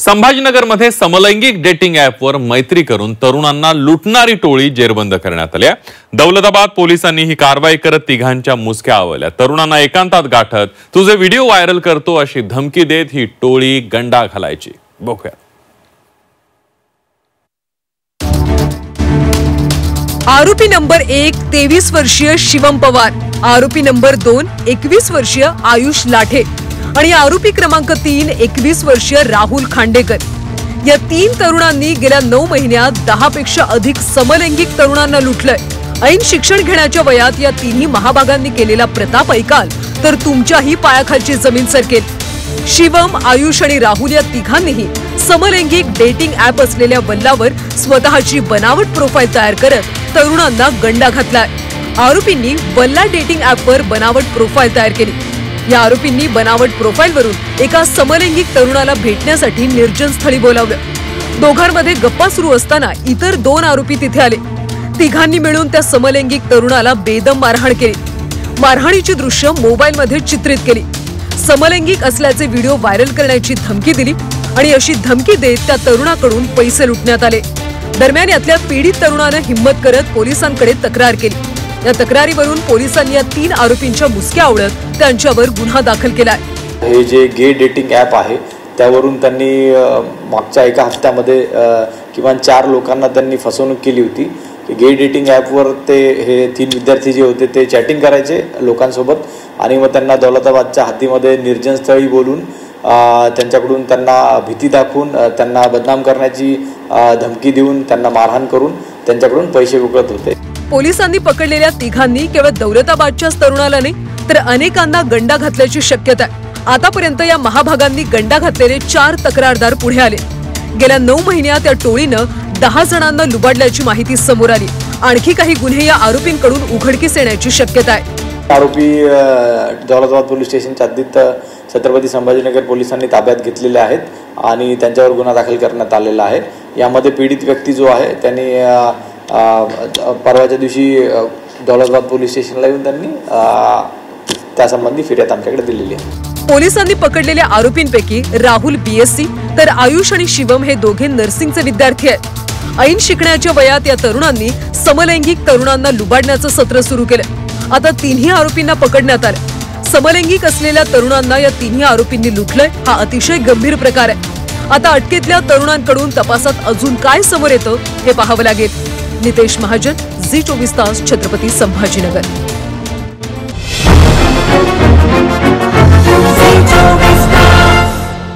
संभाजीनगरमध्ये समलैंगिक डेटिंग ॲपवर मैत्री करून तरुणांना लुटणारी टोळी जेरबंद करण्यात आली आहे। दौलताबाद पोलिसांनी ही कारवाई करत तिघांच्या मुसक्या आवळल्या। तरुणांना एकांतात गाठत तुझे व्हिडिओ व्हायरल करतो अशी धमकी देत ही टोळी गंडा घालायची। बघूया। आरोपी नंबर 1 23 वर्षीय शिवम पवार, आरोपी नंबर 2 21 वर्षीय आयुष लाठे आणि आरोपी क्रमांक 3 21 वर्षीय राहुल खांडेकर। या 3 तरुणांनी गेल्या 9 महिन्यात 10 पेक्षा अधिक समलैंगिक तरुणांना लुटलंय। ऐन शिक्षण घेण्याच्या वयात या तिन्ही महाभागांनी केलेला प्रताप ऐकाल तर तुमच्याही पायाखालची जमीन सरकेल। शिवम, आयुष आणि राहुल या तिघांनीही समलैंगिक डेटिंग ॲप असलेल्या वल्लावर स्वतःची बनावट प्रोफाईल तयार करत तरुणांना गंडा घातलाय। आरोपींनी वल्ला डेटिंग ॲपवर बनावट प्रोफाईल तयार केली। या आरोपींनी बनावट प्रोफाईलवरून एका समलैंगिक तरुणाला भेटण्यासाठी निर्जन स्थळी बोलावलं। दोघांमध्ये गप्पा सुरू असताना इतर 2 आरोपी तिथे आले। तिघांनी मिळून त्या समलैंगिक तरुणाला बेदम मारहाण केली। मारहाणीची दृश्य मोबाईलमध्ये चित्रित केली। समलैंगिक असल्याचे व्हिडिओ व्हायरल करण्याची धमकी दिली आणि अशी धमकी देत त्या तरुणाकडून पैसे लुटण्यात आले। दरम्यान यातल्या पीडित तरुणाने हिम्मत करत पोलिसांकडे तक्रार केली। या तक्रारीवरून पोलिसांनी या 3 आरोपींच्या मुसक्या आवळत त्यांच्यावर गुन्हा दाखल केलाय। हे जे गे डेटिंग ॲप आहे त्यावरून त्यांनी मागच्या एका हफ्त्यामध्ये किमान 4 लोकांना त्यांनी फसवणूक केली होती। गे डेटिंग ॲपवर ते हे 3 विद्यार्थी जे होते ते चॅटिंग करायचे लोकांसोबत आणि मग त्यांना दौलताबादच्या हद्दीमध्ये निर्जन स्थळी बोलून त्यांच्याकडून त्यांना भीती दाखवून त्यांना बदनाम करण्याची धमकी देऊन त्यांना मारहाण करून त्यांच्याकडून पैसे उकळत होते। पोलिसांनी पकडलेल्या तिघांनी केवळ दौलताबादच्याच तरुणाला नाही तर अनेकांना गंडा घातल्याची शक्यता आहे। आतापर्यंत या महाभागांनी गंडा घातलेले 4 तक्रारदार पुढे आले। गेल्या 9 महिन्यात या टोळीनं 10 जणांना लुबाडल्याची माहिती समोर आली। आणखी काही गुन्हे या आरोपींकडून उघडकीस येण्याची शक्यता आहे। आरोपी दौलताबाद पोलीस स्टेशनच्या हद्दीत छत्रपती संभाजीनगर पोलिसांनी ताब्यात घेतलेले आहेत आणि त्यांच्यावर गुन्हा दाखल करण्यात आलेला आहे। यामध्ये पीडित व्यक्ती जो आहे त्यांनी परवाच्या दिवशी दौलताबाद पोलीस स्टेशनला येऊन त्यांनी त्यासंबंधी फिर्याद आमच्याकडे दिलेली आहे। पोलिसांनी पकडलेल्या आरोपींपैकी राहुल BSc तर आयुष आणि शिवम हे दोघे नर्सिंगचे विद्यार्थी आहेत। ऐन शिकण्याच्या वयात या तरुणांनी समलैंगिक तरुणांना लुबाडण्याचं सत्र सुरू केलं। आता 3ही आरोपींना पकडण्यात आलं। समलैंगिक असलेल्या तरुणांना या 3ही आरोपींनी लुटलंय हा अतिशय गंभीर प्रकार आहे। आता अटकेतल्या तरुणांकडून तपासात अजून काय समोर येतं हे पाहावं लागेल। नितेश महाजन, झी 24 तास, छत्रपती संभाजीनगर।